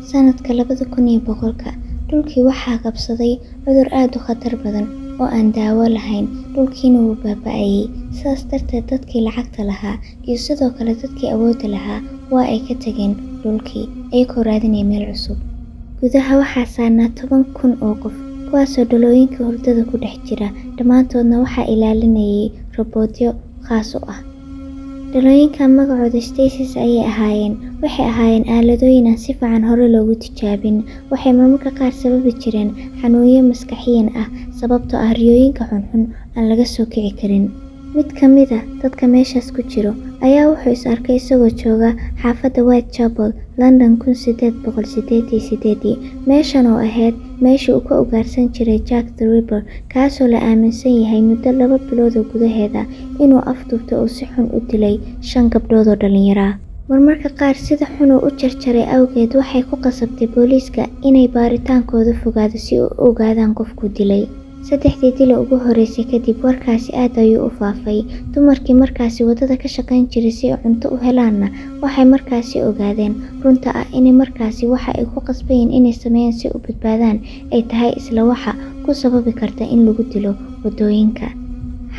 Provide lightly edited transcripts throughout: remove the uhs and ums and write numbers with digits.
Sanadka 2000 dhulkii waxaa qabsaday cudur aad u khatar badan oo aan daawo lahayn. Dhulkiina wuu baaba'ayay. Sidaas darteed dadkii lacagta lahaa iyo sidoo kale dadkii awoodda lahaa waa ay ka tageen dhulkii iyagoo raadinaya meel cusub. Gudaha waxaa saarnaa 10,000 oo qof, kuwaasoo dhalooyinka hurdada ku dhex jira. Dhammaantoodna waxaa ilaalinayay robootyo khaas u ah. Dhalooyinka magacooda Stasis ayay ahaayeen. Waxay ahaayeen aaladooyin aan si fiican hore loogu tijaabin. Waxay marmarka qaar sababi jireen xanuunyo maskaxiyan ah sababtoo ah riyooyinka xunxun aan laga soo kici karin. Mid ka mid ah dadka meeshaas ku jiro ayaa wuxuu is arkay isagoo jooga xaafadda Whitechapel, London 1888. Meeshan oo ahayd meeshii uu ka ugaarsan jiray Jack the Ripper, kaasoo la aaminsan yahay muddo 2 bilood gudaheeda inuu afduubtay oo si xun u dilay 5 gabdhood oo dhalinyaro ah. Marmarka qaar sida xun u jarjaray awgeed waxay ku qasabtay booliiska inay baaritaankooda fogaado si ay u ogaadaan qofkuu dilay. 3 dil ugu horeysay kadib warkaasi aad ayuu u faafay. Dumarkii markaasi wadada ka shaqayn jiray si ay cunto u helaanna waxay markaasi ogaadeen runta ah in markaasi waxa ay ku qasbayeen inay sameeyaan si u badbaadaan ay tahay isla waxa ku sababi karta in lagu dilo wadooyinka.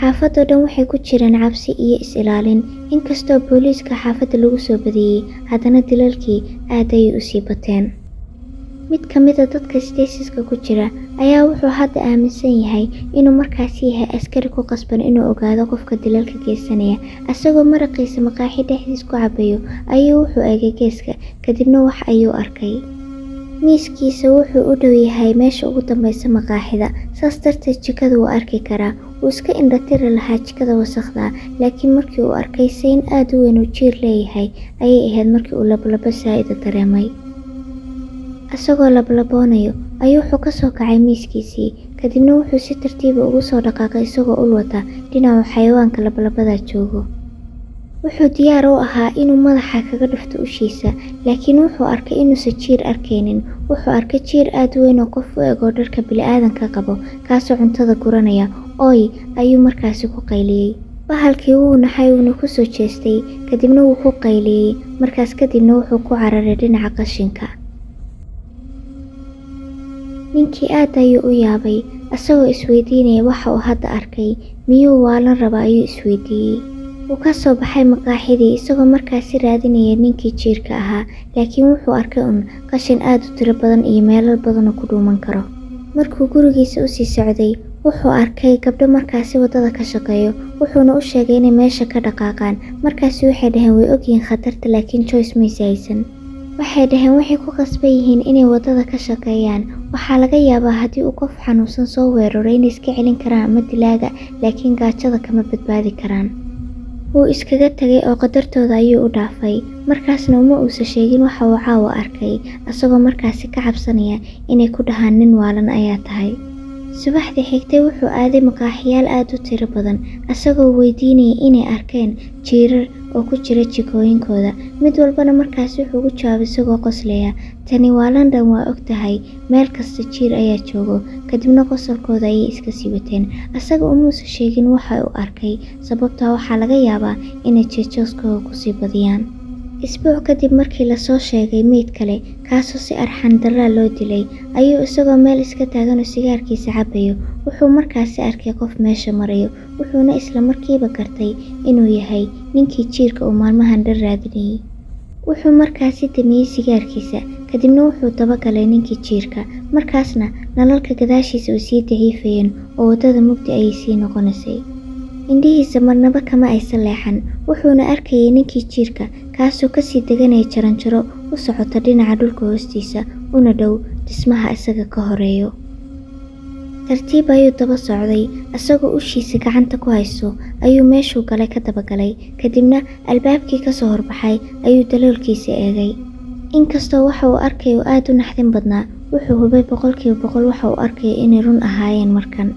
Xaafadda dhan waxay ku jireen cabsi iyo is-ilaalin. Inkastoo booliiska xaafadda lagu soo badiyay, haddana dilalkii aad ayay u sii bateen. Mid ka mid ah dadka Stasiska ku jira ayaa wuxuu hadda aaminsan yahay inuu markaasi yahay askari ku qasban inuu ogaado qofka dilalka geysanaya. Asagoo maraqiisa maqaaxi dhexdiis ku cabayo ayuu wuxuu eegay geeska, kadibna wax ayuu arkay. Miiskiisa wuxuu u dhow yahay meesha ugu dambeysa maqaaxida, saas darteed jikada wuu arki karaa. Wuu iska indhatiri lahaa jikada wasakhda, laakiin markii uu arkay sayn aad u weyn oo jiir leeyahay ayay ahayd markii uu labalabo saa'ida dareemay. Asagoo labalaboonayo ayuu wuxuu ka soo kacay miiskiisii, kadibna wuxuu si tartiiba ugu soo dhaqaaqay isagoo ul wata dhinaca xayawaanka labalabada joogo. Wuxuu diyaar u ahaa inuu madaxa kaga dhufto ushiisa, laakiin wuxuu arkay inuusan jiir arkaynin. Wuxuu arkay jiir aad u weyn oo qof u eg oo dharka bini'aadanka qabo, kaasoo cuntada guranaya. Ooy ayuu markaasi ku qayliyay. Bahalkii wuu naxay wuuna ku soo jeestay, kadibna wuu ku qayliyay. Markaas kadibna wuxuu ku cararay dhinaca qashinka. Ninkii aad ayuu u yaabay, asagoo isweydiinaya waxa uu hadda arkay. Miyuu waalan rabaa ayuu isweydiiyey. Wuu ka soo baxay maqaaxidii isagoo markaasi raadinaya ninkii jiirka ahaa, laakiin wuxuu arkay qashin aad u tiro badan iyo meelal badan oo ku dhuuman karo. Markuu gurigiisa u sii socday, wuxuu arkay gabdho markaasi wadada ka shaqeeyo, wuxuuna u sheegay inay meesha ka dhaqaaqaan. Markaasi waxay dhaheen way ogyihiin khatarta, laakiin choice maysi haysan. Waxay dhaheen waxay ku qasban yihiin inay wadada ka shaqeeyaan. Waxaa laga yaabaa haddii uu qof xanuunsan soo weeraro inay iska celin karaan ama dilaaga, laakiin gaajada kama badbaadi karaan. Wuu iskaga tagay oo qadartooda ayuu u dhaafay. Markaasna uma uusan sheegin waxa uu caawa arkay, asagoo markaasi ka cabsanaya inay ku dhahaan nin waalan ayaa tahay. Subaxdii xigtay wuxuu aaday maqaaxiyaal aad u tiro badan, asagoo weydiinayay inay arkeen jiirar oo ku jira jikooyinkooda. Mid walbana markaasi wuxuu ugu jawaabay isagoo qoslaya, tani waa London, waa og tahay, meel kasta jiir ayaa joogo. Kadibna qosolkooda ayay iska sii wateen. Asaga umuusan sheegin waxa uu arkay, sababtoo waxaa laga yaabaa inay jeejooskooda ku sii badiyaan. Isbuuc kadib markii la soo sheegay meyd kale, kaasoo si arxan darra loo dilay, ayuu isagoo meel iska taagan oo sigaarkiisa cabayo, wuxuu markaasi arkay qof meesha marayo. Wuxuuna isla markiiba gartay inuu yahay ninkii jiirka uu maalmahan dhan raadinayay. Wuxuu markaasi damiyay sigaarkiisa, kadibna wuxuu dabagalay ninkii jiirka. Markaasna nalalka gadaashiisa way sii daciifayeen oo wadada mugdi ayay sii noqonaysay. Indhihiisa marnaba kama aysan leexan. Wuxuuna arkayay ninkii jiirka, kaasoo kasii deganaya jaranjaro u socota dhinaca dhulka hoostiisa, una dhow dhismaha isaga ka horeeyo. Tartiib ayuu daba socday, asagoo ushiisa gacanta ku hayso ayuu meeshuu galay ka dabagalay. Kadibna albaabkii ka soo horbaxay ayuu daloolkiisa eegay. Inkastoo waxa uu arkay oo aad u naxdin badnaa, wuxuu hubay 100% waxa uu arkay inay run ahaayeen markan.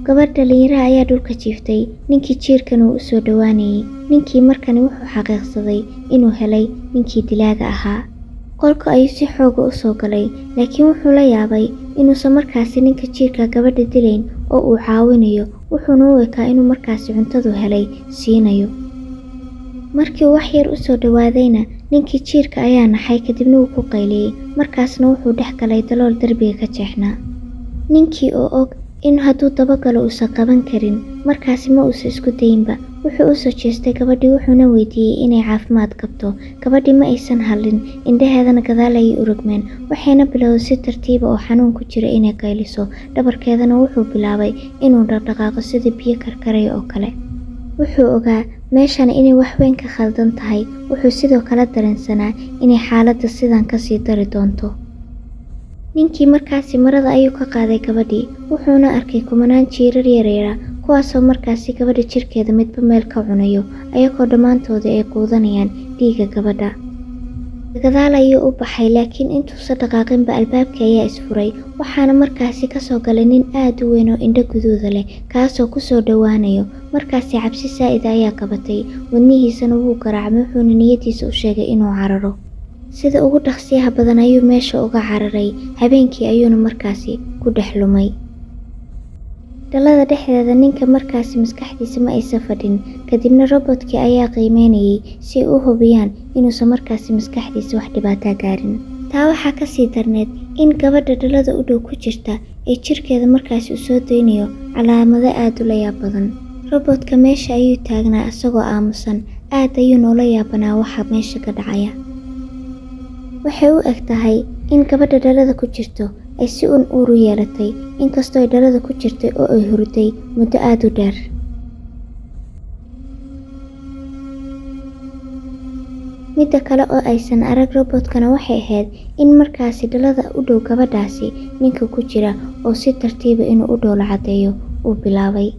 Gabadh dhalinyaro ayaa dhulka jiiftay, ninkii jiirkana wuu u soo dhowaanayay. Ninkii markani wuxuu xaqiiqsaday inuu helay ninkii dilaaga ahaa. Qolka ayuu si xoog ah u soo galay, laakiin wuxuu la yaabay inuusan markaasi ninka jiirka gabadha dilayn oo uu caawinayo. Wuxuuna u ekaa inuu markaasi cuntadu helay siinayo. Markii uu wax yar u soo dhawaadayna, ninkii jiirka ayaa naxay kadibna wuu ku qayliyey. Markaasna wuxuu dhex galay dalool derbiga ka jeexnaa. Ninkii oo og in hadduu dabagalo uusan qaban karin, markaasi ma uusan isku dayinba. Wuxuu u soo jeestay gabadhii wuxuuna weydiiyey inay caafimaad qabto. Gabadhii ma aysan hadlin, indhaheedana gadaal ayay u rogmeen. Waxayna bilowday si tartiiba oo xanuun ku jira inay qayliso. Dhabarkeedana wuxuu bilaabay inuu dhaqdhaqaaqo sida biyo karkaraya oo kale. Wuxuu ogaa meeshan inay wax weyn ka khaldan tahay. Wuxuu sidoo kale dareensanaa inay xaaladda sidan ka sii dari doonto. Ninkii markaasi marada ayuu ka qaaday gabadhii, wuxuuna arkay kumanaan jiirar yaryara, kuwaasoo markaasi gabadha jirkeeda midba meel ka cunayo, ayagoo dhammaantoodii ay quudanayaan dhiigga gabadha. Gadaal ayuu u baxay, laakiin intuusan dhaqaaqinba albaabkii ayaa isfuray. Waxaana markaasi ka soo galay nin aad u weyn oo indho guduuda leh, kaasoo ku soo dhowaanayo. Markaasi cabsi saa'id ayaa qabatay, wadnihiisana wuu garaacmay, wuxuuna niyadiisa u sheegay inuu cararo. Sida ugu dhaqsiyaha badan ayuu meesha uga cararay. Habeenkii ayuuna markaasi ku dhex lumay. Dhalada dhexdeeda ninka markaasi maskaxdiisa ma aysan fadhin. Kadibna robotkii ayaa qiimeynayay si ay u hubiyaan inuusan markaasi maskaxdiisa wax dhibaato gaarin. Taa waxaa ka sii darneed in gabadha dhalada u dhow ku jirta ay jirkeeda markaasi u soo daynayo calaamado aad u la yaab badan. Robotka meesha ayuu taagnaa isagoo aamusan. Aad ayuu noola yaabanaa waxa meesha ka dhacaya. Waxay u eg tahay in gabadha dhalada ku jirto ay si uur u yeelatay, inkastoo ay dhalada ku jirtay oo ay hurday muddo aad u dheer. Midda kale oo aysan arag robotkana waxay ahayd in markaasi dhalada u dhow gabadhaasi ninka ku jira oo si tartiiba inuu u dhoola cadeeyo uu bilaabay.